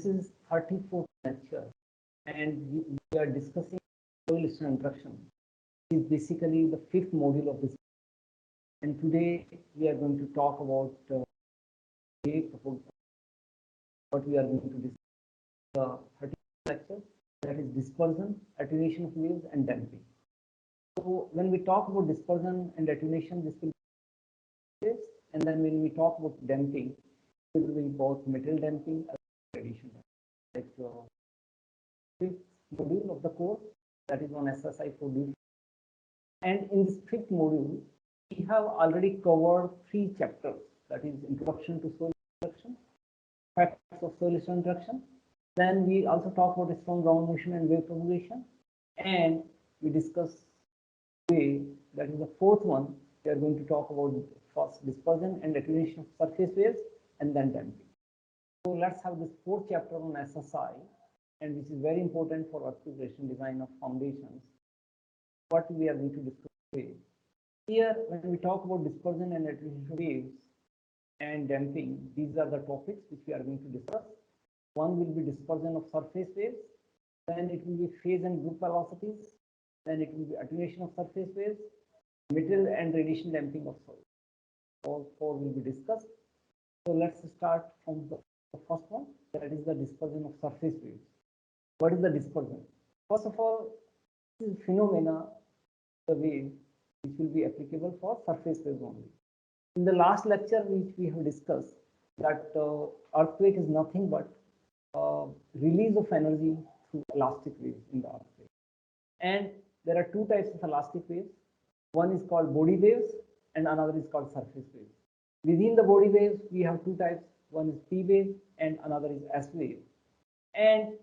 is 34th lecture, and we are discussing correlation interaction. It is basically the 5th module of this. And today we are going to talk about what we are going to discuss the 34th lecture, that is dispersion, attenuation of waves, and damping. So when we talk about dispersion and attenuation, this will be waves, and then when we talk about damping, it will be both material damping and radiation damping. Like the 5th module of the course, that is on SSI 4D. And in this 5th module, we have already covered 3 chapters, that is introduction to soil interaction, facts of soil interaction. Then we also talk about strong ground motion and wave propagation, and we discuss wave, that is the 4th one. We are going to talk about first dispersion and attenuation of surface waves, and then damping. So let's have this 4th chapter on SSI, and which is very important for articulation design of foundations. What we are going to discuss today. Here, when we talk about dispersion and attenuation waves and damping, these are the topics which we are going to discuss. One will be dispersion of surface waves, then it will be phase and group velocities, then it will be attenuation of surface waves, material and radiation damping of soil. All 4 will be discussed. So let's start from the first one, that is the dispersion of surface waves. What is the dispersion? First of all, this is phenomena, the wave, which will be applicable for surface waves only. In the last lecture, which we have discussed, that earthquake is nothing but release of energy through elastic waves in the earthquake. And there are 2 types of elastic waves. One is called body waves, and another is called surface waves. Within the body waves, we have 2 types. One is P wave, and another is S wave. And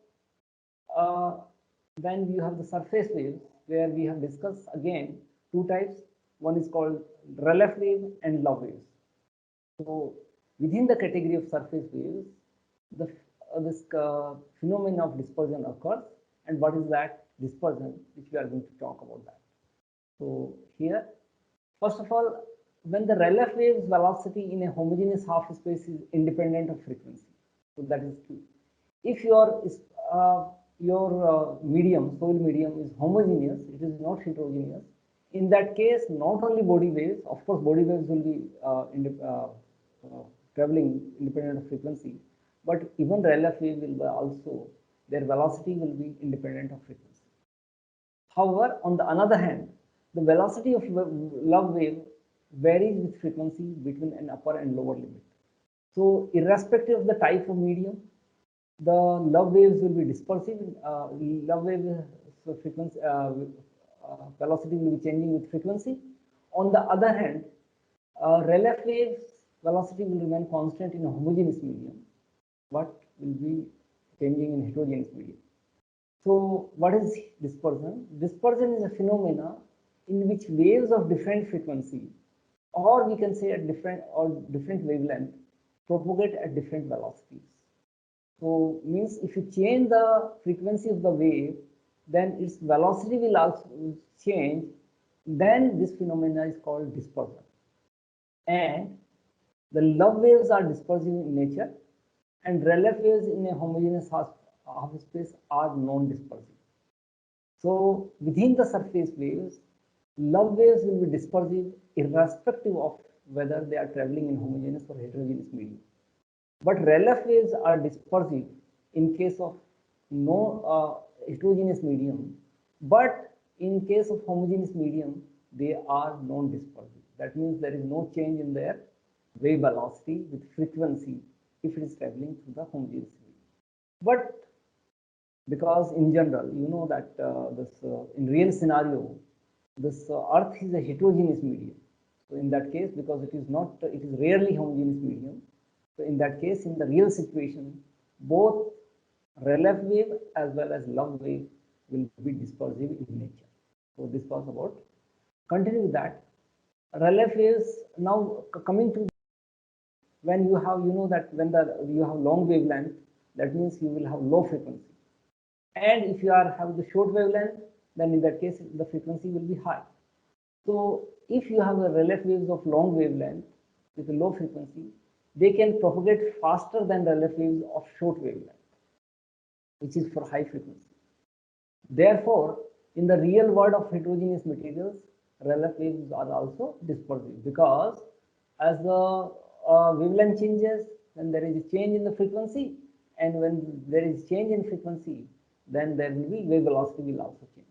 then you have the surface waves, where we have discussed again 2 types. One is called relief wave and love waves. So within the category of surface waves, this phenomenon of dispersion occurs. And what is that dispersion, which we are going to talk about that. So here, first of all, when the relief wave's velocity in a homogeneous half space is independent of frequency, so that is key. If your medium, soil medium, is homogeneous, it is not heterogeneous. In that case, not only body waves, of course, body waves will be traveling independent of frequency, but even relief wave will be also, their velocity will be independent of frequency. However, on the other hand, the velocity of love wave varies with frequency between an upper and lower limit. So irrespective of the type of medium, the love waves will be dispersive. Love wave frequency velocity will be changing with frequency. On the other hand, relief waves velocity will remain constant in a homogeneous medium, but will be changing in heterogeneous medium. So what is dispersion? Dispersion is a phenomena in which waves of different frequency, or we can say at different wavelength, propagate at different velocities. So means if you change the frequency of the wave, then its velocity will also change. Then this phenomena is called dispersion. And the love waves are dispersive in nature, and relief waves in a homogeneous half space are non-dispersive. So within the surface waves, love waves will be dispersive irrespective of whether they are traveling in homogeneous or heterogeneous medium. But relief waves are dispersive in case of no heterogeneous medium, but in case of homogeneous medium, they are non-dispersive. That means there is no change in their wave velocity with frequency if it is traveling through the homogeneous medium. But because in general, you know that in real scenario, this Earth is a heterogeneous medium. So in that case, because it is rarely homogeneous medium. So in that case, in the real situation, both relief wave as well as love wave will be dispersive in nature. So this was about. Continue with that. Relief waves, now coming to when you have, you know that when you have long wavelength, that means you will have low frequency. And if you have the short wavelength, then in that case, the frequency will be high. So if you have a relief waves of long wavelength with a low frequency, they can propagate faster than relief waves of short wavelength. which is for high frequency. Therefore, in the real world of heterogeneous materials, RLF waves are also dispersive, because as the wavelength changes, then there is a change in the frequency, and when there is change in frequency, then there will be wave velocity will also change.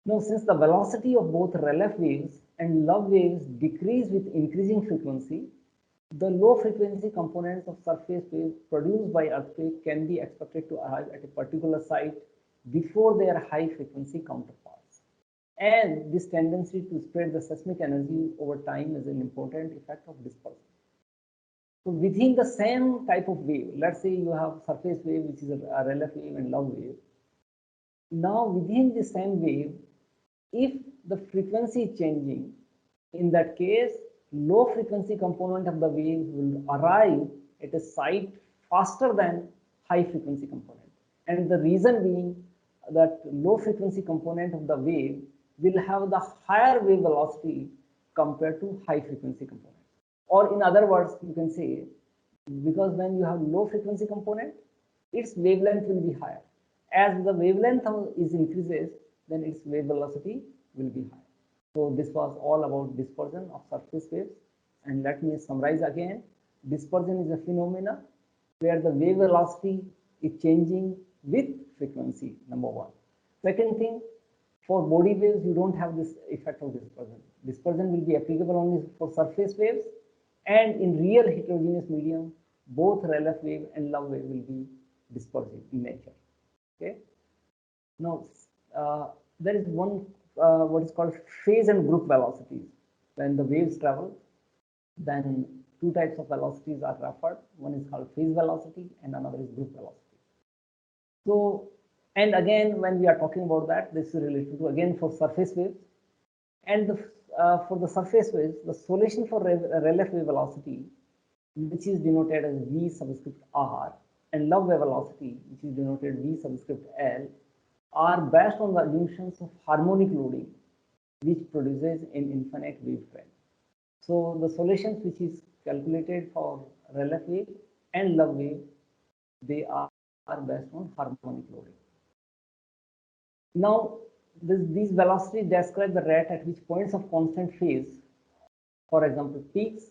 Now, since the velocity of both RLF waves and love waves decrease with increasing frequency, the low frequency components of surface waves produced by earthquake can be expected to arrive at a particular site before their high frequency counterparts. And this tendency to spread the seismic energy over time is an important effect of dispersion. So within the same type of wave, let's say you have surface wave, which is a RLF wave and love wave. Now within the same wave, if the frequency is changing, in that case, low frequency component of the wave will arrive at a site faster than high frequency component. And the reason being that low frequency component of the wave will have the higher wave velocity compared to high frequency component. Or in other words, you can say, because when you have low frequency component, its wavelength will be higher. As the wavelength is increases, then its wave velocity will be high. So this was all about dispersion of surface waves. And let me summarize again. Dispersion is a phenomena where the wave velocity is changing with frequency, number one. Second thing, for body waves, you don't have this effect of dispersion. Dispersion will be applicable only for surface waves, and in real heterogeneous medium, both RLF wave and love wave will be dispersive in nature. Okay. Now, there is one what is called phase and group velocities. When the waves travel, then two types of velocities are referred. One is called phase velocity and another is group velocity. So, and again, when we are talking about that, this is related to again for surface waves. And for the surface waves, the solution for RLF wave velocity, which is denoted as V subscript R, and love wave velocity, which is denoted V subscript L, are based on the assumptions of harmonic loading, which produces an infinite wave frame. So the solutions which is calculated for RLF wave and love wave, they are based on harmonic loading. Now, these velocities describe the rate at which points of constant phase, for example, peaks,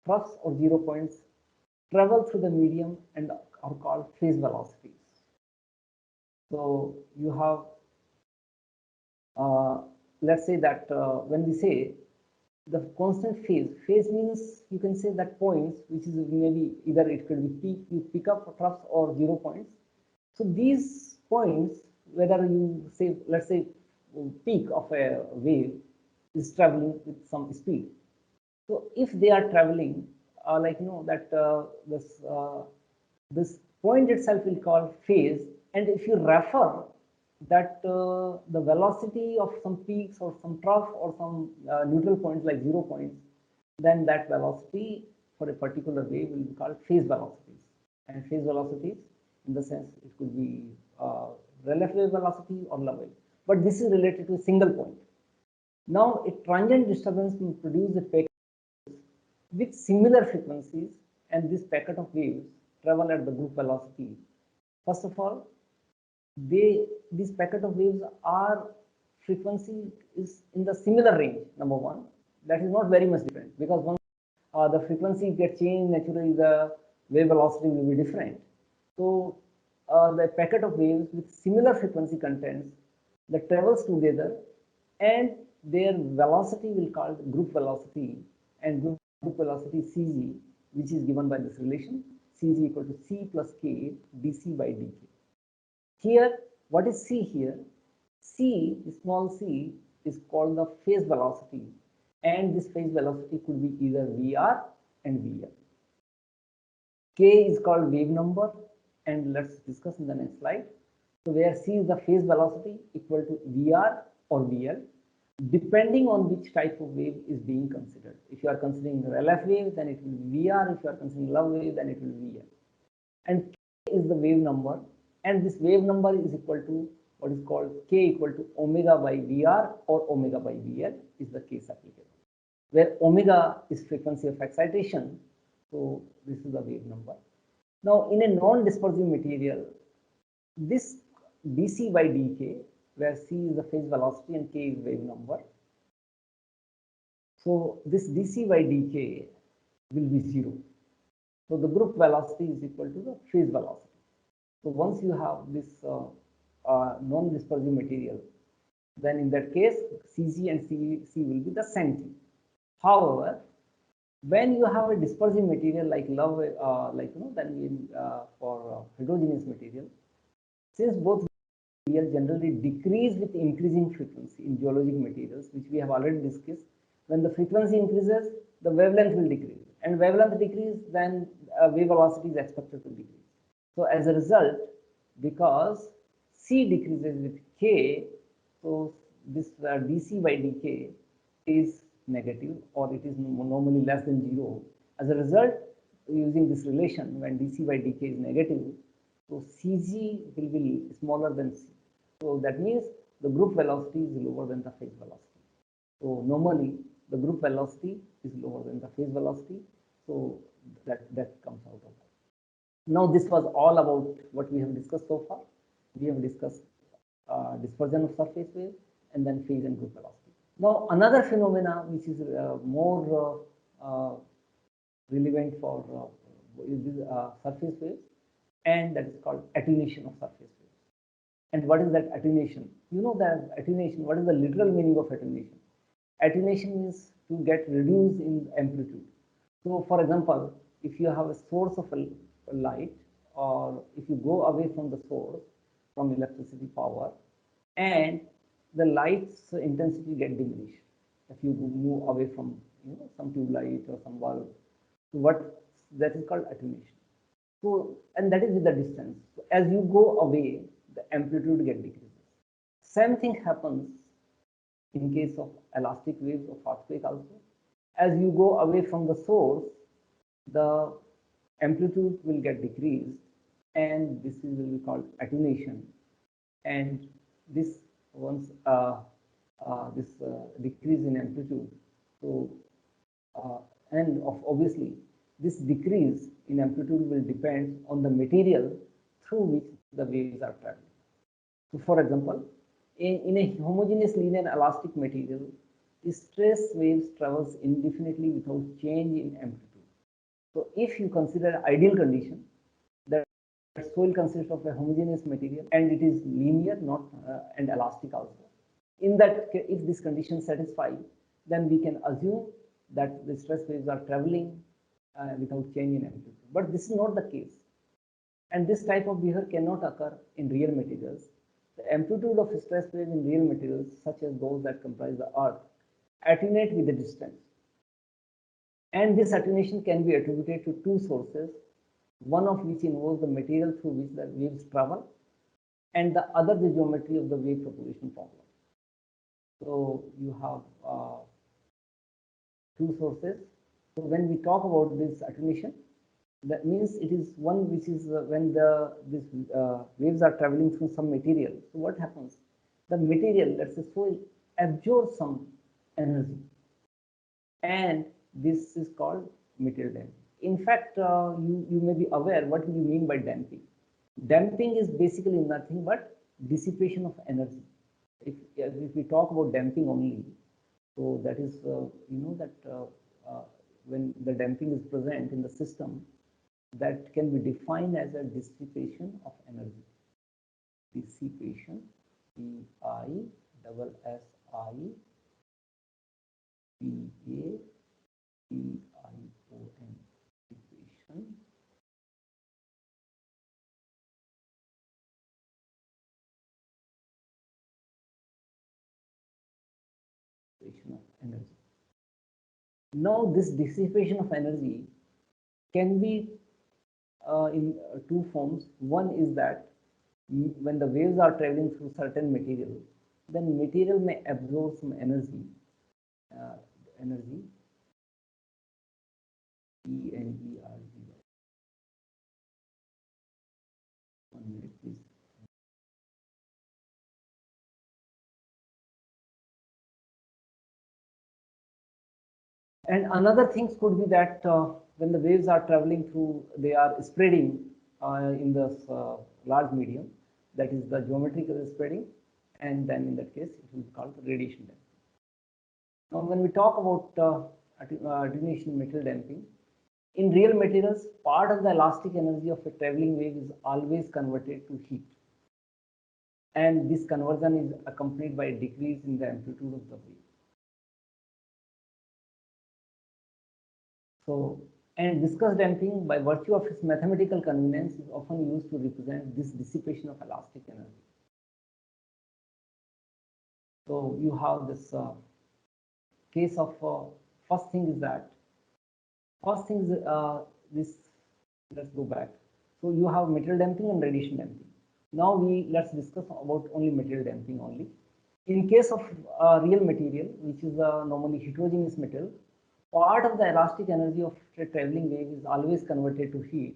troughs, or 0 points, travel through the medium and are called phase velocities. So you have, let's say that when we say the constant phase means you can say that points, which is maybe either it could be peak, you pick up troughs or 0 points. So these points, whether you say, let's say, peak of a wave is traveling with some speed. So if they are traveling, like that this point itself will call phase, and if you refer that the velocity of some peaks or some trough or some neutral points like 0 points, then that velocity for a particular wave will be called phase velocities. And phase velocities, in the sense, it could be RLF wave velocity or love wave. But this is related to a single point. Now, a transient disturbance will produce a packet with similar frequencies, and this packet of waves travel at the group velocity. First of all, this packet of waves are frequency is in the similar range, number one. That is not very much different, because once the frequency gets changed, naturally the wave velocity will be different. So the packet of waves with similar frequency contents that travels together, and their velocity will called group velocity, and group velocity CG, which is given by this relation, CG equal to C plus K dC by dK. Here, what is C here? C, small c, is called the phase velocity, and this phase velocity could be either VR and VL. K is called wave number, and let's discuss in the next slide. So where C is the phase velocity equal to VR or VL, depending on which type of wave is being considered. If you are considering the RLF wave, then it will be VR. If you are considering love wave, then it will be VL. And K is the wave number, and this wave number is equal to what is called K equal to omega by VR or omega by VL is the case applicable, where omega is frequency of excitation. So this is the wave number. Now, in a non-dispersive material, this dc by dk, where c is the phase velocity and k is wave number. So this dc by dk will be 0. So the group velocity is equal to the phase velocity. So once you have this non-dispersive material, then in that case Cg and Cc will be the same thing. However, when you have a dispersive material like for heterogeneous material, since both materials generally decrease with increasing frequency in geologic materials, which we have already discussed, when the frequency increases, the wavelength will decrease, and wavelength decrease, then wave velocity is expected to decrease. So as a result, because C decreases with K, so this dc by dk is negative, or it is normally less than 0. As a result, using this relation, when dc by dk is negative, so Cg will be smaller than C. So that means the group velocity is lower than the phase velocity. So normally the group velocity is lower than the phase velocity. So that comes out of that. Now this was all about what we have discussed so far. We have discussed dispersion of surface wave and then phase and group velocity. Now another phenomena which is more relevant for surface waves, and that is called attenuation of surface waves. And what is that attenuation? You know that attenuation, what is the literal meaning of attenuation? Attenuation is to get reduced in amplitude. So for example, if you have a source of a light, or if you go away from the source, from electricity power, and the light's intensity get diminished if you move away from some tube light or some bulb. So what that is called attenuation. So, and that is with the distance. So as you go away, the amplitude get decreases. Same thing happens in case of elastic waves of earthquake also. As you go away from the source, the amplitude will get decreased, and this will be called attenuation. And this once decrease in amplitude, so and obviously this decrease in amplitude will depend on the material through which the waves are traveling. So for example, in a homogeneous linear elastic material, the stress waves travels indefinitely without change in amplitude. So if you consider ideal condition, that soil consists of a homogeneous material and it is linear, not and elastic also. In that, if this condition satisfied, then we can assume that the stress waves are traveling without change in amplitude. But this is not the case, and this type of behavior cannot occur in real materials. The amplitude of stress waves in real materials, such as those that comprise the Earth, attenuate with the distance. And this attenuation can be attributed to two sources, one of which involves the material through which the waves travel, and the other the geometry of the wave propagation problem. So you have two sources. So when we talk about this attenuation, that means it is one which is when these waves are traveling through some material. So what happens? The material, let's say soil, absorbs some energy, and this is called material damping. In fact, you may be aware what we mean by damping. Damping is basically nothing but dissipation of energy. If we talk about damping only, so that is when the damping is present in the system, that can be defined as a dissipation of energy. Dissipation, D-I-S-S-I-P-A-T-I-O-N, dissipation. Of energy. Now this dissipation of energy can be in two forms. One is that when the waves are traveling through certain material, then material may absorb some energy, E-N-E-R-G. 1 minute, please. And another things could be that when the waves are traveling through, they are spreading in this large medium, that is the geometrical spreading, and then in that case it will be called radiation damping. Now when we talk about attenuation metal damping, in real materials, part of the elastic energy of a traveling wave is always converted to heat, and this conversion is accompanied by a decrease in the amplitude of the wave. So, and viscous damping, by virtue of its mathematical convenience, is often used to represent this dissipation of elastic energy. So you have this case of first thing is this. Let's go back. So you have metal damping and radiation damping. Now let's discuss about only metal damping only. In case of real material, which is a normally heterogeneous metal, part of the elastic energy of a traveling wave is always converted to heat,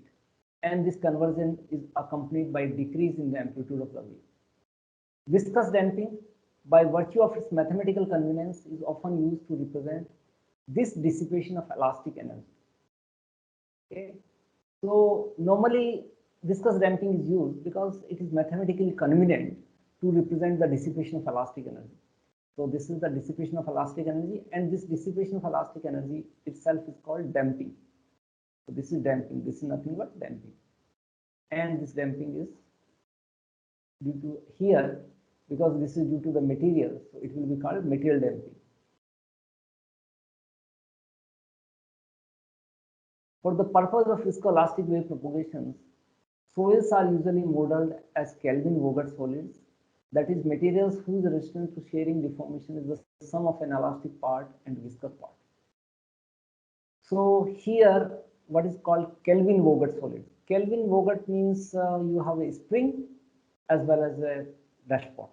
and this conversion is accompanied by decrease in the amplitude of the wave. Viscous damping, by virtue of its mathematical convenience, is often used to represent this dissipation of elastic energy. Okay, so normally viscous damping is used because it is mathematically convenient to represent the dissipation of elastic energy. So this is the dissipation of elastic energy, and this dissipation of elastic energy itself is called damping. So this is damping. This is nothing but damping, and this damping is due to here, because this is due to the material, so it will be called material damping. For the purpose of viscoelastic wave propagations, soils are usually modeled as Kelvin-Vogel solids, that is, materials whose resistance to shearing deformation is the sum of an elastic part and viscous part. So here, what is called Kelvin-Vogel solids. Kelvin-Vogel means you have a spring as well as a dashpot.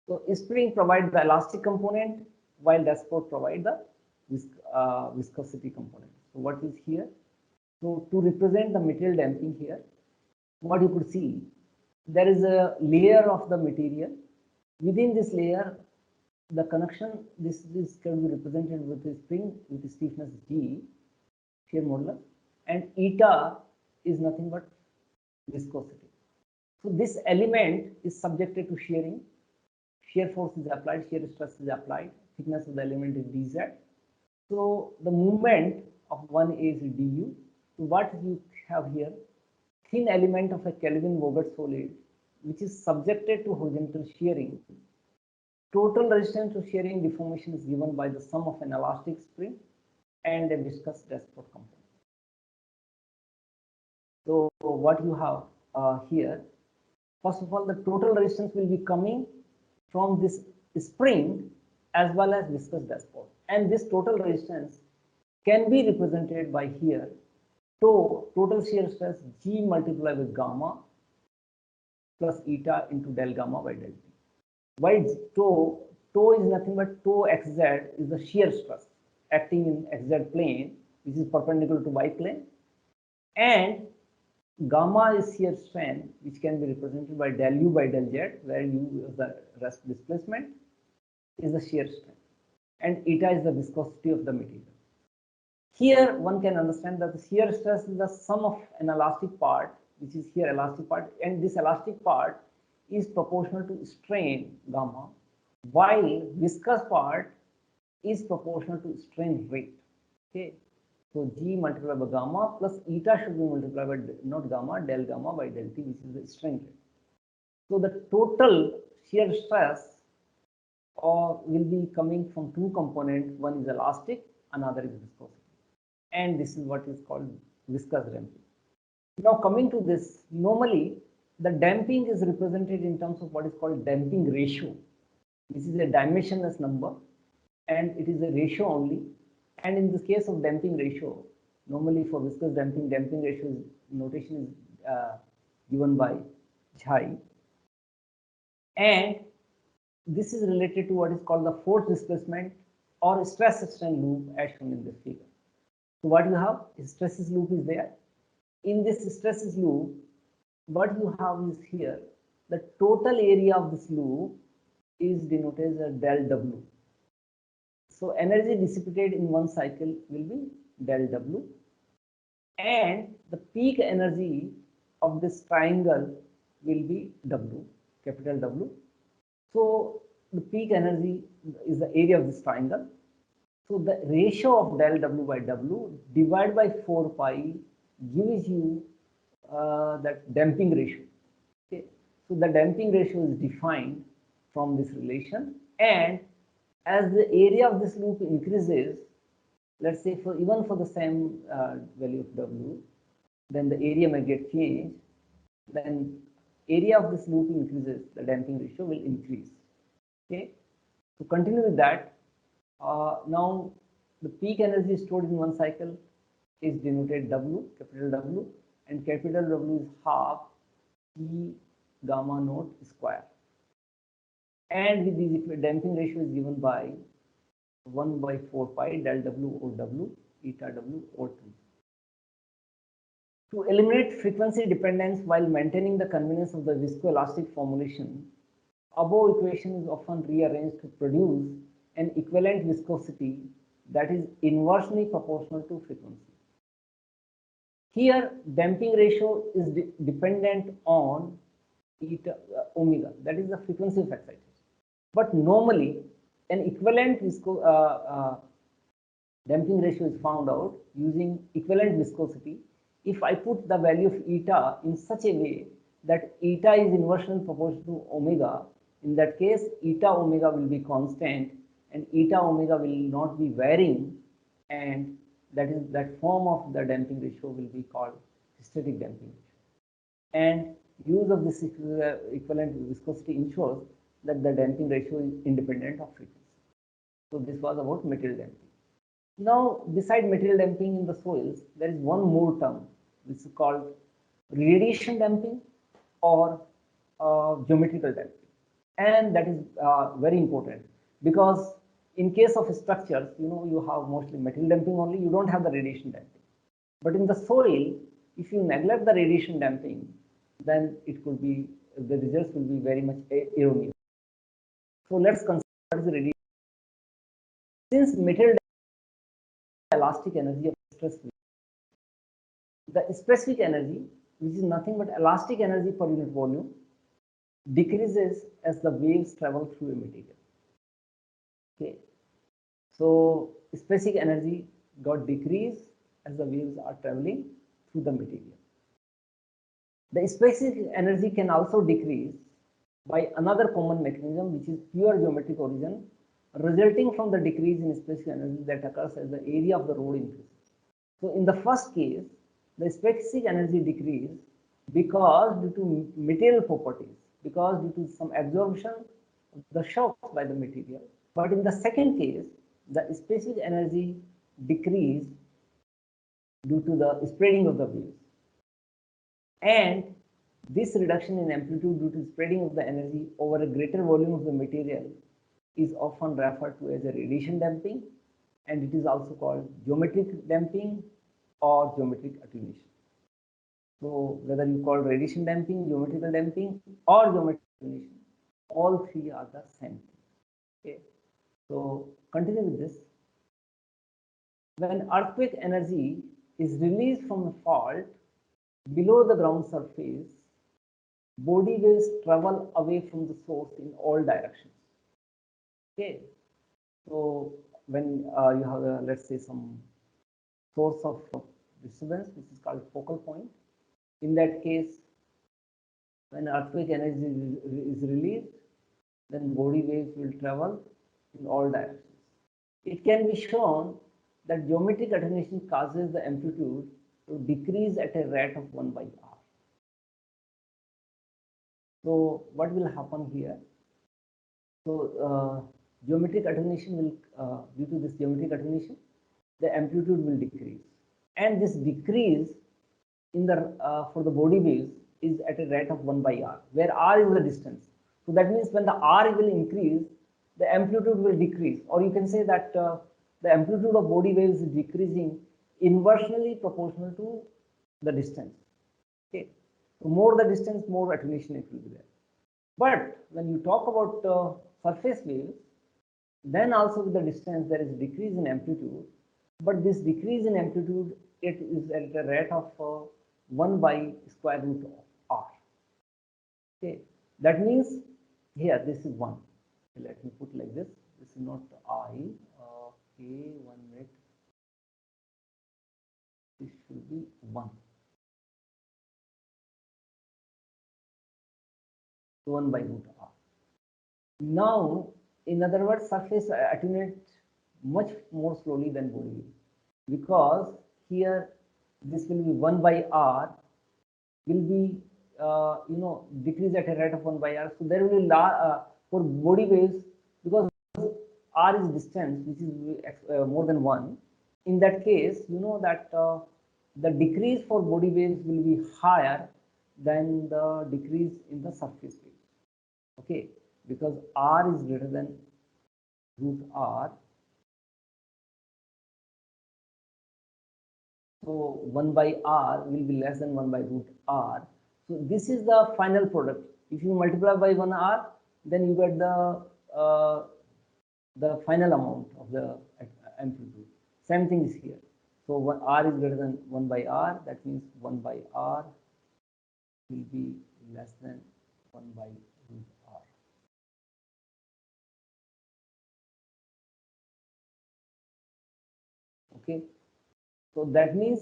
So spring provides the elastic component, while dashpot provides the viscosity component. So what is here? So to represent the material damping here, what you could see, there is a layer of the material. Within this layer, the connection, this can be represented with a spring with a stiffness G, shear modulus, and eta is nothing but viscosity. So this element is subjected to shearing. Shear force is applied, shear stress is applied, thickness of the element is dz. So the movement of one is du. So what you have here, thin element of a Kelvin-Vogel solid, which is subjected to horizontal shearing. Total resistance to shearing deformation is given by the sum of an elastic spring and a viscous dashpot component. So what you have here, first of all, the total resistance will be coming from this spring as well as viscous dashpot, and this total resistance can be represented by here total shear stress G multiplied with gamma plus eta into del gamma by del T. Why tau is nothing but tau xz is the shear stress acting in xz plane, which is perpendicular to y plane, and gamma is shear strength, which can be represented by del u by del z, where u is the rest displacement, is the shear strength, and eta is the viscosity of the material. Here one can understand that the shear stress is the sum of an elastic part, which is here elastic part, and this elastic part is proportional to strain gamma, while viscous part is proportional to strain rate. Okay, so G multiplied by gamma plus eta should be multiplied by not gamma, del gamma by del T, which is the strain rate. So the total shear stress will be coming from two components. One is elastic, another is viscosity, and this is what is called viscous damping. Now coming to this, normally the damping is represented in terms of what is called damping ratio. This is a dimensionless number, and it is a ratio only. And in this case of damping ratio, normally for viscous damping, damping ratio notation is given by Chai, and this is related to what is called the force displacement or stress strain loop as shown in this figure. So what you have is stresses loop is there. In this stresses loop, what you have is here, the total area of this loop is denoted as del W. So energy dissipated in one cycle will be del W, and the peak energy of this triangle will be W, capital W. So the peak energy is the area of this triangle. So the ratio of del W by W divided by 4 pi gives you that damping ratio. Okay. So the damping ratio is defined from this relation, and as the area of this loop increases, let's say even for the same value of W, then the area may get changed. Then area of this loop increases, the damping ratio will increase. Okay. To continue with that, now the peak energy stored in one cycle is denoted W, capital W, and capital W is half E gamma naught square. And with these, damping ratio is given by 1 by 4 pi del W O W eta W O 2. To eliminate frequency dependence while maintaining the convenience of the viscoelastic formulation, above equation is often rearranged to produce an equivalent viscosity that is inversely proportional to frequency. Here, damping ratio is dependent on eta omega, that is the frequency of excitation. But normally, an equivalent damping ratio is found out using equivalent viscosity. If I put the value of eta in such a way that eta is inversely proportional to omega, in that case, eta omega will be constant and eta omega will not be varying, and that form of the damping ratio will be called static damping ratio. And use of this equivalent viscosity ensures that the damping ratio is independent of frequency. So this was about material damping. Now, beside material damping in the soils, there is one more term which is called radiation damping or geometrical damping, and that is very important because in case of structures, you have mostly material damping only, you don't have the radiation damping. But in the soil, if you neglect the radiation damping, then it could be, the results will be very much erroneous. So let's consider what is the radiation. Since material elastic energy of stress field, the specific energy, which is nothing but elastic energy per unit volume, decreases as the waves travel through a material. Okay. So specific energy got decreased as the waves are traveling through the material. The specific energy can also decrease by another common mechanism, which is pure geometric origin, resulting from the decrease in specific energy that occurs as the area of the road increases. So in the first case, the specific energy decrease because due to material properties, because due to some absorption of the shocks by the material. But in the second case, the specific energy decreased due to the spreading of the waves. And this reduction in amplitude due to spreading of the energy over a greater volume of the material is often referred to as a radiation damping, and it is also called geometric damping or geometric attenuation. So whether you call radiation damping, geometrical damping, or geometric attenuation, all three are the same thing. Okay. So continue with this. When earthquake energy is released from a fault below the ground surface, body waves travel away from the source in all directions. Okay. So when you have let's say some source of disturbance, which is called focal point, in that case, when earthquake energy is released, then body waves will travel in all directions. It can be shown that geometric attenuation causes the amplitude to decrease at a rate of 1 by r. So what will happen here? So geometric attenuation will, due to this geometric attenuation, the amplitude will decrease, and this decrease in the for the body waves is at a rate of 1 by r, where r is the distance. So that means when the r will increase, the amplitude will decrease, or you can say that the amplitude of body waves is decreasing inversely proportional to the distance. Okay, so more the distance, more attenuation it will be there. But when you talk about surface waves, then also with the distance there is a decrease in amplitude, but this decrease in amplitude, it is at a rate of 1 by square root of r. Okay, that means here this is 1. Let me put like this. This is not I. Okay, 1 minute. This should be 1. 1 by root r. Now, in other words, surface attenuates much more slowly than body wave, because here this will be 1 by r will be decrease at a rate of 1 by r. So there will be for body waves, because r is distance which is more than 1. In that case, you know that the decrease for body waves will be higher than the decrease in the surface waves. Okay, because r is greater than root r. So 1 by r will be less than 1 by root r. So this is the final product. If you multiply by 1 r, then you get the final amount of the amplitude. Same thing is here. So r is greater than 1 by r. That means 1 by r will be less than 1 by root r. Okay. So that means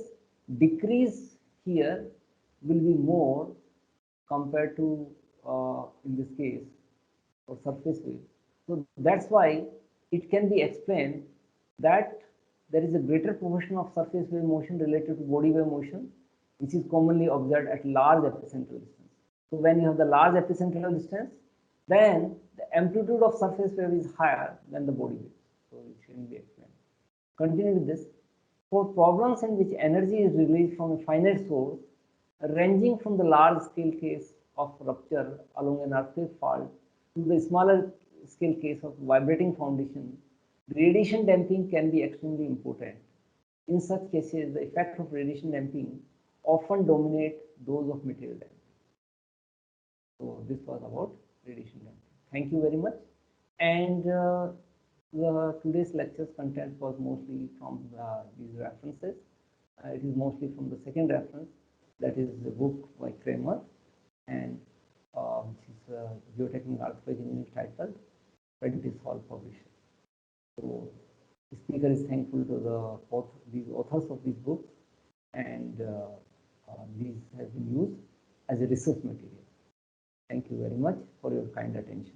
decrease here will be more compared to in this case for surface wave. So that's why it can be explained that there is a greater proportion of surface wave motion related to body wave motion, which is commonly observed at large epicentral distance. So when you have the large epicentral distance, then the amplitude of surface wave is higher than the body wave. So it can be explained. Continue with this. For problems in which energy is released from a finite source, ranging from the large scale case of rupture along an earthquake fault to the smaller scale case of vibrating foundation, radiation damping can be extremely important. In such cases, the effect of radiation damping often dominate those of material damping. So this was about radiation damping. Thank you very much. And today's lecture's content was mostly from these references. It is mostly from the second reference, that is the book by Kramer, and which is Geotechnical Earthquake Engineering, titled Prejudice Hall Publisher. So the speaker is thankful to these authors of these books, and these have been used as a research material. Thank you very much for your kind attention.